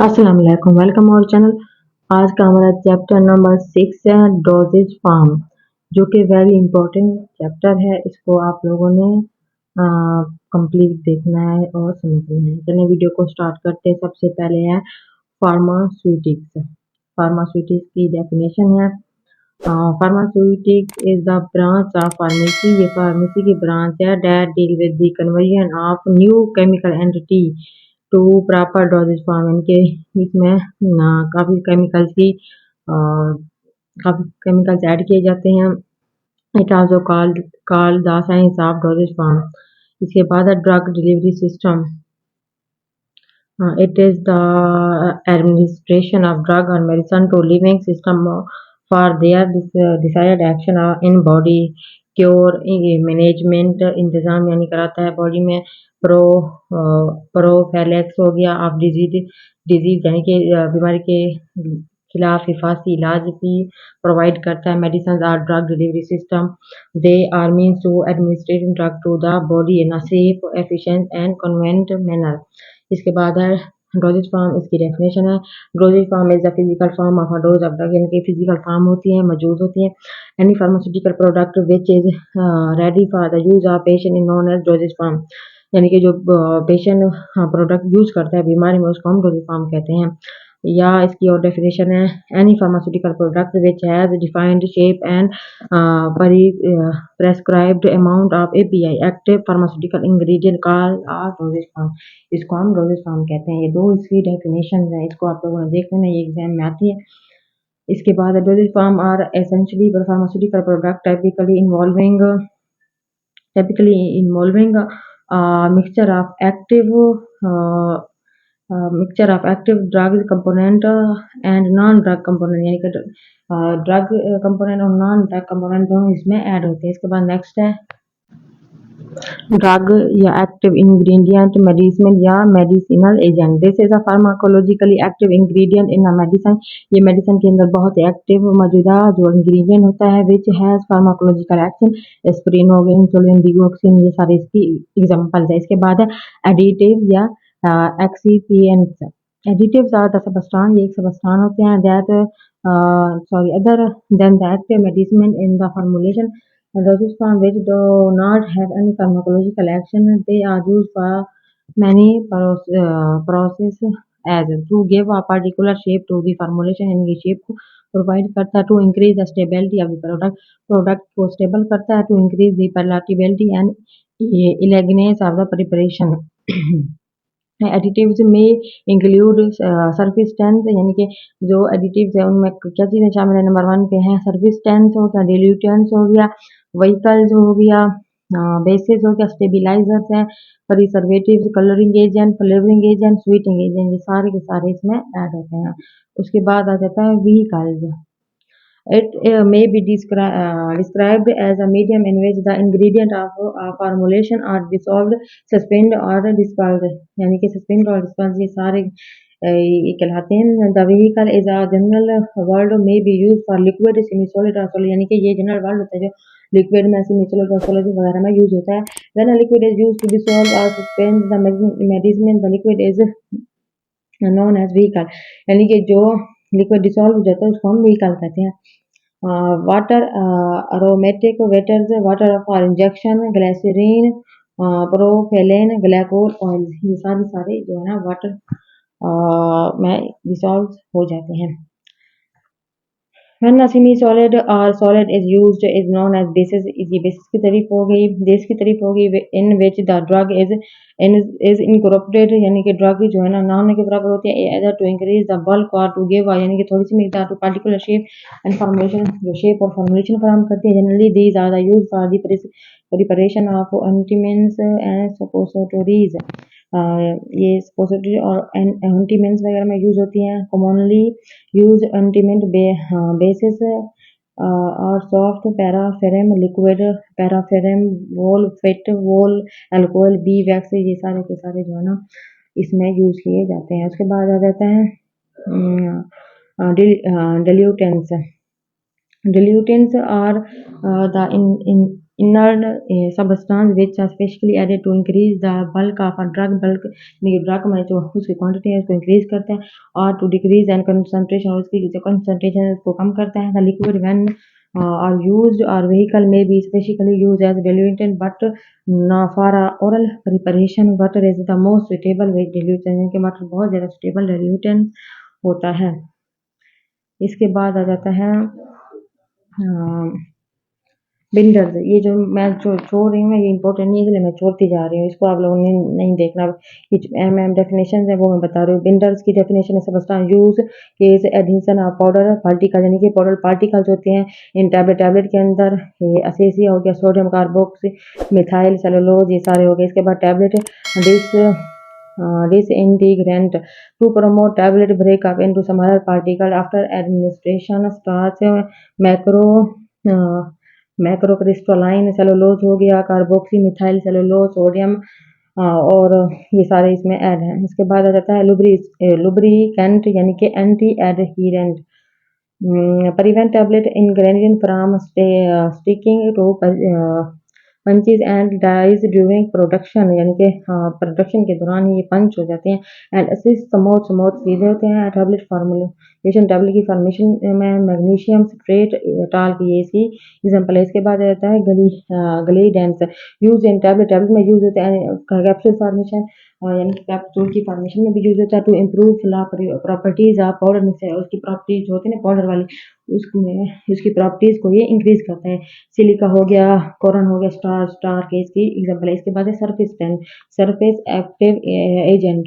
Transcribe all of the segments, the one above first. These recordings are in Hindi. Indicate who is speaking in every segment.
Speaker 1: अस्सलाम वालेकुम, वेलकम और चैनल। आज का हमारा चैप्टर नंबर 6 है डोजेज फार्म, जो कि वेरी इंपॉर्टेंट चैप्टर है। इसको आप लोगों ने कंप्लीट देखना है और समझना है। चलिए वीडियो को स्टार्ट करते हैं। सबसे पहले है फार्मास्यूटिक्स। फार्मास्यूटिक्स की डेफिनेशन है, pharmaceutics is the branch of pharmacy. ये फार्मेसी की ब्रांच है that deal with the conversion of new chemical entity to proper dosage form. यानी कि इसमें काफ़ी केमिकल्स की काफ़ी केमिकल्स ऐड किए जाते हैं। It also called the science of doses form. इसके बाद है drug delivery system. It is the administration of drug or medicine to living system for their desired action in body. Cure management इंतज़ाम यानी कराता है बॉडी में। प्रो प्रोफैलेक्स हो गया ऑफ डिजीज यानी कि बीमारी के खिलाफ हिफाजती इलाज की प्रोवाइड करता है। Medicine are drug delivery system, they are means to administrate drug to the body in a safe efficient and convenient manner. इसके बाद है डोजेज फॉर्म। इसकी डेफिनेशन है, dosage form is the physical form of a dose of drug. यानी कि फिजिकल फॉर्म होती है, मौजूद होती है। Any pharmaceutical product which is ready for the use of patient in known as dosage form. यानी कि जो पेशेंट प्रोडक्ट यूज करता है बीमारी में, उसको हम डोजेज फॉर्म कहते हैं। या इसकी और डेफिनेशन है, any pharmaceutical product which has defined shape and prescribed amount of API active pharmaceutical ingredient called dosage form। इसको हम डोजेज फॉर्म कहते हैं। ये दो इसकी डेफिनेशन है, इसको आप लोगों ने देख लेना, ये एग्जाम में आती है। इसके बाद dosage form are essentially pharmaceutical product typically involving mixture of active drug component and non drug component। यानी कि ड्रग कंपोनेंट और नॉन ड्रग कंपोनेंट दोनों इसमें ऐड होते हैं। इसके बाद नेक्स्ट है ड्रग या एक्टिव इंग्रेडिएंट, मेडिसिन या medicinal agent. This is a pharmacologically active ingredient in a medicine. ये मेडिसिन के अंदर बहुत एक्टिव मौजूदा जो इंग्रेडिएंट होता है, which has pharmacological action. Aspirin हो गया, इंसुलिन, डिगोक्सिन, ये सारे इसकी एग्जांपल्स है। इसके बाद है एडिटिव या excipients. Additives are the substance, ये एक सबस्टांस होते हैं that other than the active medicine in the formulation। Dosage form which do not have any pharmacological action, they are used for many process as to give a particular shape to the formulation। यानी कि शेप को प्रोवाइड करता है। To increase the stability of the product को स्टेबल करता है। To increase the palatability and elegance of the preparation. Additives में इंक्लूड सर्फिस्टेंस, यानी कि जो एडिटिव्स है उनमें क्या चीज़ें शामिल है। नंबर 1 पे है सर्फिस्टेंस हो गया, डिल्यूटेंस हो गया, व्हीकल्स हो गया, बेसिस हो गया, स्टेबिलाइजर्स हैं, preservatives, colouring agent, flavouring agent, sweating agent, ये सारे के सारे इसमें ऐड होते हैं। उसके बाद आ जाता है vehicles. It may be described as a medium in which the ingredient of a formulation are dissolved, suspended or dispersed। यानी कि suspend और dispersed ये सारे ये कहलाते हैं। The vehicle is a general word may be used for liquid, semi-solid or solid। यानी कि ये general word होता है जो liquid में, semi-solid और solid वगैरह में यूज होता है। When a liquid is used to dissolve or suspend the medicine, the liquid is known as vehicle। यानी कि जो लिक्विड डिसॉल्व हो जाता है उसको हम व्हीकल कहते हैं। Water aromatic waters, water for injection, glycerine, propylene, glycol oil, ये सारे जो है ना वाटर में डिसॉल्व हो जाते हैं। When a semi-solid or solid is used is known as basis। ये बेसिस की तारीफ हो गई, बेस की तारीफ हो गई। in which the drug is incorporated, यानी कि ड्रग जो है ना होने के बराबर होती है। either to increase the bulk or to give यानी कि थोड़ी सी मिकदार to particular shape and formulation, जो शेप और फॉर्मुलेशन फराहम करती है। Generally these are the used for the preparation of ointments and suppositories। ये suppository और ointments वगैरह में यूज होती हैं। commonly used ointment basis और सॉफ्ट पैराफिरम, लिक्विड पैराफिरम, वोल, फिट वोल, अल्कोहल, बी वैक्स, ये सारे के सारे जो है ना इसमें यूज किए जाते हैं। उसके बाद आ जाता है डिल्यूटेंट्स। Dilutants are the inert substance which are specially added to increase the bulk of a drug bulk drug में जो उसकी क्वांटिटी है उसको इंक्रीज करता है और टू डिक्रीज एंड कंसंट्रेशन और उसकी जो कंसंट्रेशन है उसको कम करता है the liquid when are used or vehicle may be specially used as diluent but for oral preparation water is the most suitable with diluent के वाटर बहुत ज़्यादा suitable diluent होता है। इसके बाद आ जाता है बिल्डर्स। ये जो मैं छोड़ रही हूँ ये इंपॉर्टेंट नहीं है इसलिए मैं छोड़ती जा रही हूँ, इसको आप लोगों ने नहीं देखना। ये एम डेफिनेशन है वो मैं बता रही हूँ। बिल्डर्स की डेफिनेशन है substance use case addition of powder particle यानी कि पाउडर पार्टिकल्स होते हैं इन टैबलेट के अंदर। ये असेसिया हो गया, सोडियम कार्बोक्सी मिथाइल सेलुलोज, ये सारे हो गए। इसके बाद tablet disintegrant to promote tablet breakup into smaller particle after administration starch macro macrocrystalline cellulose हो गया, कार्बोक्सी मिथाइल सेलुलोज, सोडियम और ये सारे इसमें ऐड हैं। इसके बाद आ जाता है लुब्रिकेंट यानी कि anti adherent prevent tablet ingredient from sticking to punches and dies during production यानी कि प्रोडक्शन के दौरान ये पंच हो जाते हैं एंड असिस्ट स्मूथ सीधे होते हैं। टैबलेट फॉर्मुलेशन टैबलेट की फॉर्मेशन में मैग्नीशियम सिट्रेट टाल्क ये इसकी एग्जांपल है। इसके बाद आता है ग्लीडेंस यूज इन टैबलेट में यूज होते हैं कैप्सूल फॉर्मेशन यानी कि कैप्सूल की फॉर्मेशन में भी यूज होता है to improve properties of powder mix है उसकी प्रॉपर्टीज जो होती है ना पाउडर वाली उसमें उसकी प्रॉपर्टीज को ये इंक्रीज करता है। सिलिका हो गया, कोरन हो गया, स्टार के इसकी एग्जांपल है। इसके बाद है surface active agent.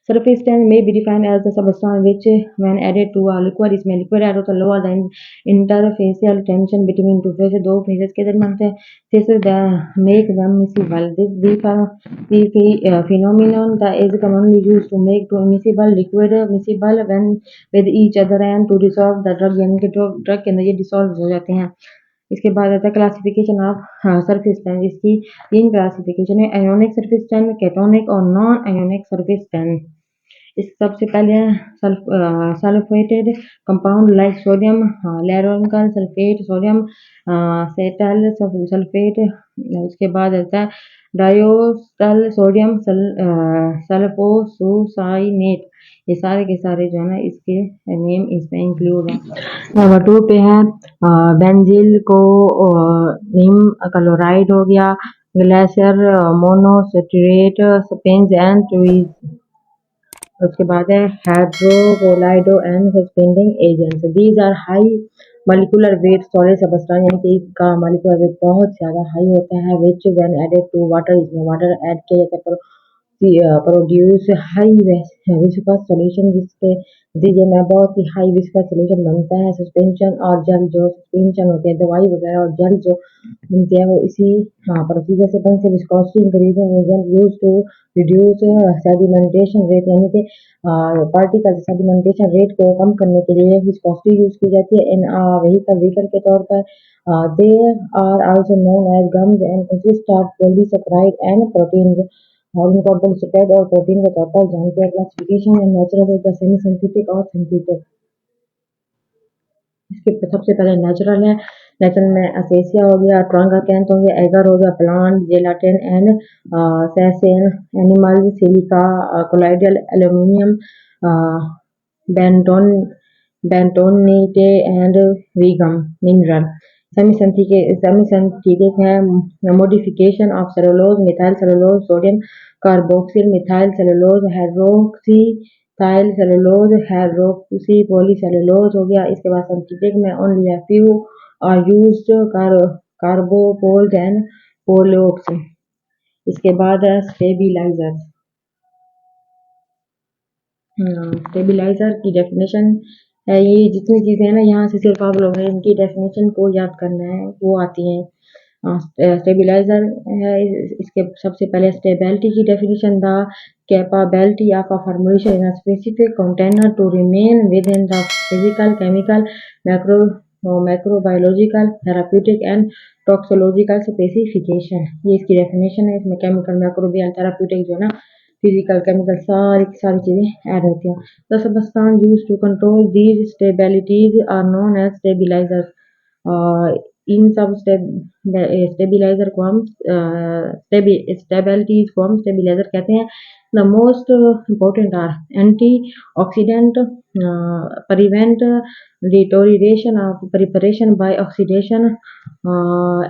Speaker 1: Surface tension may be defined as the substance which, when added to a liquid, इसमें liquid add होता है lower than interfacial tension between two phases, दो phases के दरमियान से this make them miscible. The phenomenon that is commonly used to make two miscible liquid miscible when with each other and to dissolve the drug यानी कि drug के अंदर ये dissolve हो जाते हैं। इसके बाद आता है क्लासिफिकेशन ऑफ सरफेस टेंस। इसकी तीन क्लासिफिकेशन है, आयोनिक सरफेस टेंस, केटोनिक और नॉन आयोनिक सरफेस टेंस। इस सबसे पहले सल्फेटेड कंपाउंड लाइक सोडियम लेरोनिकल सल्फेट, सोडियम सेटल सल्फेट। उसके बाद आता है डायोस्टल सोडियम सल्फोसुसाइनेट। ये सारे के सारे जो है ना इसके नेम इसमें इंक्लूड है। नंबर 2 पे है बेंजिल को नीम क्लोराइड हो गया, ग्लेशियर मोनोसेचुरेट स्पेंज एंड ट्वीज। उसके बाद है hydrocolloids and suspending agents. These are high molecular weight solid substance यानी कि इसका मॉलिक्यूलर वेट बहुत ज़्यादा हाई होता है which when added to water, इसमें वाटर ऐड किया जाता है प्रोड्यूस हाई विस्कस सॉल्यूशन जिसके नतीजे में बहुत ही हाई विस्कस सॉल्यूशन बनता है। सस्पेंशन और जल जो सस्पेंशन होते हैं दवाई वगैरह और जल जो बनते हैं वो इसी प्रोसीजर से बनते हैं। Viscosity increasing agent use to reduce sedimentation rate यानी कि पार्टिकल सेडिमेंटेशन रेट को कम करने के लिए विस्कोसिटी यूज की जाती है इन व्हीकल के तौर पर। They are also known as gums and consist of polysaccharide and protein और उनको पॉलीसेकेराइड और प्रोटीन के तौर पर जानते हैं। क्लासिफिकेशन एंड नेचुरल होता है सेमी सिंथेटिक और सिंथेटिक। इसके सबसे पहले नेचुरल है, नेचुरल में असेसिया हो गया, ट्रांगाकैंथ हो गया, एगर हो गया, प्लांट जेलाटिन एंड सैसेन animal, silica colloidal aluminium bentone bentonite and veegum mineral. Semi synthetic है modification of cellulose, methyl cellulose, sodium carboxyl methyl cellulose, hydroxy ethyl cellulose, hydroxy polycellulose हो गया। इसके बाद सिंथेटिक में only a few are used carbopols and polox. इसके बाद स्टेबिलाइजर। स्टेबिलाइजर की डेफिनेशन है ये जितनी चीज़ें हैं ना यहाँ से सिर्फ आप लोग हैं इनकी डेफिनेशन को याद करना है वो आती हैं। स्टेबिलाइजर है इसके सबसे पहले स्टेबिलिटी की definition the capability of a formulation in a specific container to remain within the physical chemical microbiological therapeutic and toxicological specification. ये इसकी डेफिनेशन है। इसमें केमिकल मैक्रोबियल थेराप्यूटिक जो है ना फिजिकल केमिकल सारी चीज़ें ऐड होती हैं। The substance used to control these stabilities are known as stabilisers. इन सब स्टेबिलाईज़र को हम स्टेबिलिटीज़ को हम स्टेबिलाईज़र कहते हैं। The most important are antioxidant, prevent deterioration of preparation by oxidation,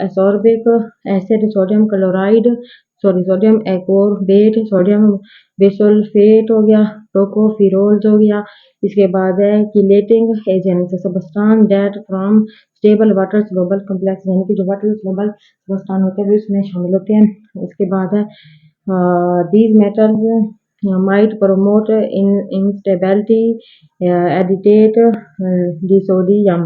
Speaker 1: ascorbic acid, sodium chloride, sodium ascorbate, sodium bisulphate हो गया, टोकोफिरोल्स हो गया। इसके बाद है chelating agent, substance that from stable water soluble complex, यानी कि जो वाटर सोल्यूबल सब्सटेंस होते हैं वो इसमें शामिल होते हैं। इसके बाद है these metals might promote instability, agitate disodium.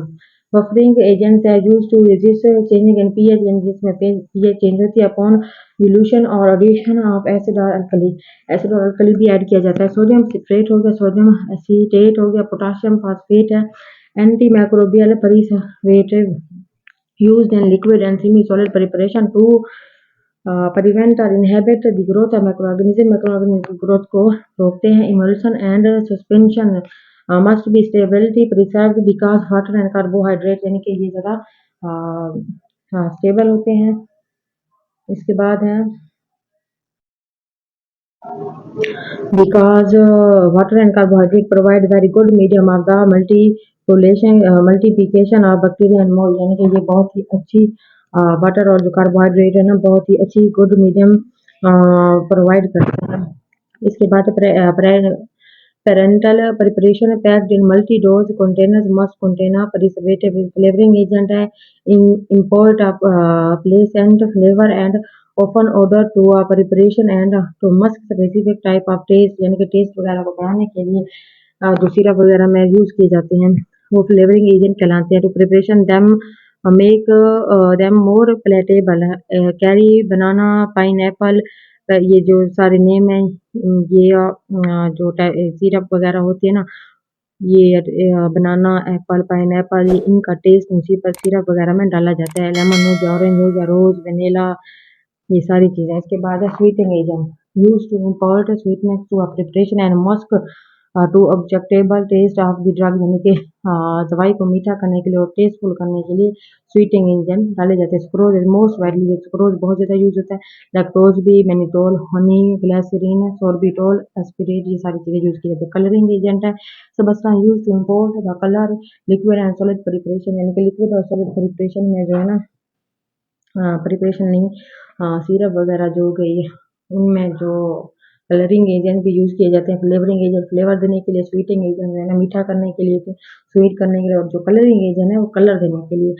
Speaker 1: Buffering agents are used to resist changing in pH, यानी जिसमें pH चेंज होती है upon dilution or addition of acid or alkali. Acid और अल्कली भी ऐड किया जाता है। सोडियम सिट्रेट हो गया, सोडियम एसीटेट हो गया, पोटाशियम फॉस्फेट है। Anti microbial preservative used in liquid and semi-solid preparation to prevent or inhibit the growth of microorganism growth को रोकते हैं। Emulsion and suspension must be stability preserved because water and carbohydrate यानी कि ये ज़्यादा स्टेबल होते हैं। इसके बाद है because water and carbohydrate provide very good medium of the multiplication of bacteria and mold, यानी कि ये बहुत ही अच्छी वाटर और जो कार्बोहाइड्रेट है ना बहुत ही अच्छी गुड मीडियम प्रोवाइड करते हैं। इसके बाद parental preparation packed in multi dose containers must contain preservative flavouring agent है, in import pleasant flavour and open order to preparation and to mask specific type of taste, यानी कि टेस्ट वगैरह को बढ़ाने के लिए जो सिरप वगैरह में यूज किए जाते हैं वो फ्लेवरिंग एजेंट कहलाते हैं। To preparation them make them more palatable, कैरी बनाना पाइनएप्पल, ये जो सारे नेम है ये जो सिरप वगैरह होती है ना ये बनाना एप्पल पाइनएप्पल इनका टेस्ट उसी पर सिरप वगैरह में डाला जाता है। लेमन हो गया, ऑरेंज हो गया, रोज वेनिला, ये सारी चीज़ें। इसके बाद है sweetening agent use to import sweetness to preparation and mask to objectionable taste of the drug, यानी कि दवाई को मीठा करने के लिए और टेस्टफुल करने के लिए स्वीटिंग एजेंट डाले जाते हैं। Sucrose is most widely use, sucrose बहुत ज़्यादा यूज होता है। लैक्टोज भी, mannitol, honey, glycerine, sorbitol, aspartame, ये सारी चीज़ें यूज की जाती है। कलरिंग एजेंट है substance use to import the colour liquid and solid preparation, यानी कि लिक्विड और सॉलिड प्रिपरेशन में जो है ना प्रिपरेशन नहीं सिरप वगैरह जो हो गई उनमें जो कलरिंग एजेंट भी यूज़ किए जाते हैं। फ्लेवरिंग एजेंट फ्लेवर देने के लिए, स्वीटिंग एजेंट है ना मीठा करने के लिए, स्वीट करने के लिए, और जो कलरिंग एजेंट है वो कलर देने के लिए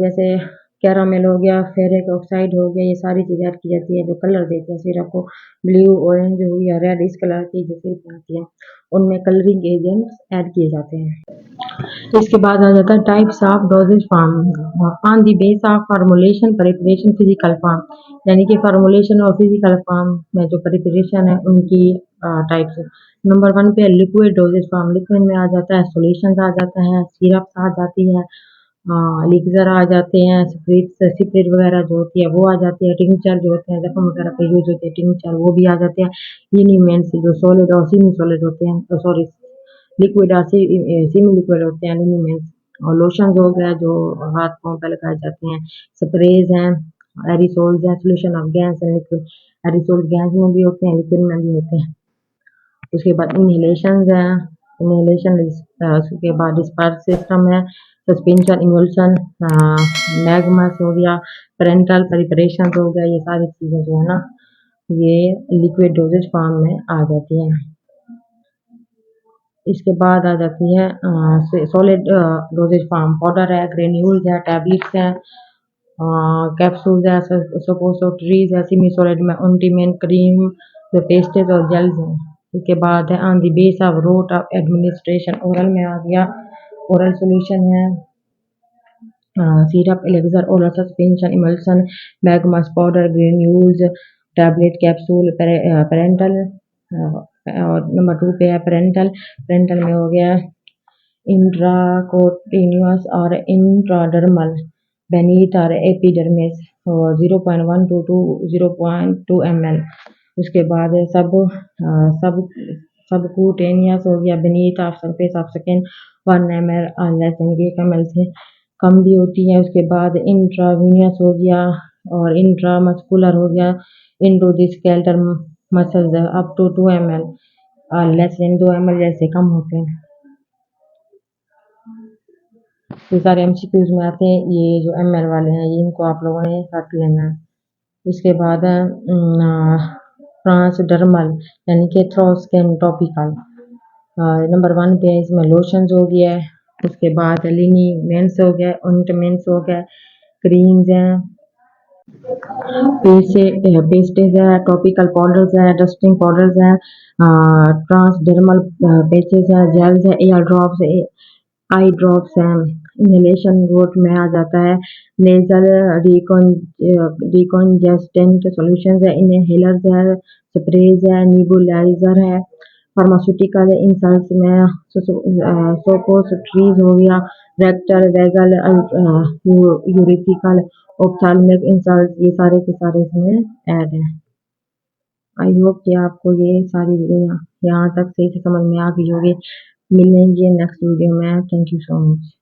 Speaker 1: जैसे कैरामेल हो गया, फेरिक ऑक्साइड हो गया, ये सारी चीज़ें ऐड की जाती है जो कलर देते हैं सिरप को। ब्लू, ऑरेंज हो गया, रेड, इस कलर की जो सिरप बनती है उनमें कलरिंग एजेंट्स ऐड किए जाते हैं। इसके बाद आ जाता है types of doses form on the base of formulation preparation physical form, यानी कि फार्मूलेशन और फिजिकल फॉर्म में जो प्रिपरेशन है उनकी टाइप्स। नंबर 1 पे लिक्विड डोजेज फॉर्म, लिक्विड में आ जाता है सोल्यूशन आ जाता है, सिरप आ जाती है, एलिक्सर आ जाते हैं, स्प्रिट वगैरह जो होती है वो आ जाती है, टिंचर जो होते हैं जख्म वगैरह पे यूज होते हैं टिंचर वो भी आ जाते हैं। लिनीमेंट्स जो सॉलिड और सेमी सॉलिड होते हैं, सॉरी लिक्विड और सेमी लिक्विड होते हैं लिनीमेंट्स। और लोशन हो गया जो हाथ पाँव पे लगाए जाते हैं, स्प्रेज हैं, एरिसोल्स हैं, solution of gas and liquid, aerosol gas में भी होते हैं लिक्विड में भी होते हैं। उसके बाद इनहेलेशन है, इनहेलेशन उसके बाद डिस्पर्स सिस्टम है, सस्पेंशन, इमल्शन, मैग्मस हो गया, पेरेंटल प्रिपरेशन हो गया, ये सारी चीज़ें जो है ना ये लिक्विड डोजेज फॉर्म में आ जाती हैं। इसके बाद आ जाती है सॉलिड डोजेज फॉर्म, पाउडर है, ग्रेन्यूल्स है, टैबलेट्स हैं, कैप्सूल्स है, सपोजिटरीज है, सेमी सॉलिड में ऑइंटमेंट, क्रीम, जो पेस्टेज और जेल्स हैं। इसके बाद है on the base of route of administration, oral में आ गया, ओरल सॉल्यूशन है, syrup, elixir, oral suspension, emulsion, magmas, powder, granules, tablet, capsule, parental. और नंबर 2 पे है पेरेंटल, पेरेंटल में हो गया इंट्राकोटिन्यूस और इंट्राडर्मल, बेनीथ और एपिडर्मिस, 0.1 to 0.2 ml। उसके बाद है सबक्यूटेनियस हो गया, beneath of surface of skin 1 ml और लेस यानी कि 1 ml से कम भी होती है। उसके बाद इंट्रावीनियस हो गया और इंट्रामस्कुलर हो गया into the skeletal muscles up to 2 ml और लेस देन 2 ml जैसे कम होते हैं। ये सारे एमसीक्यूज में आते हैं। ये जो ml वाले हैं ये इनको आप लोगों ने रट लेना है। इसके बाद ट्रांसडर्मल यानी कि थ्रो स्किन टॉपिकल नंबर 1 पे है। इसमें लोशंस हो गया है। उसके बाद लिनीमेंट्स हो गया, ऑइंटमेंट्स हो गया, क्रीम्स हैं, पेस्टेज है, टॉपिकल पाउडर्स है, डस्टिंग पाउडर्स है, ट्रांसडर्मल पैचेस है, जेल्स है, एयर ड्रॉप्स है, आई ड्रॉप्स हैं, इनहेलेशन रूट में आ जाता है, नेजल डिकॉन्जेस्टेंट सॉल्यूशंस है, इनहेलर्स है, स्प्रेज है, निबुलाइजर है, फार्मास्यूटिकल इंसल्ट्स में सोपोस्ट्रीज हो गया, रेक्टल वेगल यूरिथिकल ऑप्थेल्मिक इंसल्ट ये सारे के सारे इसमें ऐड हैं। आई होप कि आपको ये सारी वीडियो यहाँ तक सही से समझ में आ गई होगी। मिलेंगे नेक्स्ट वीडियो में। Thank you so much.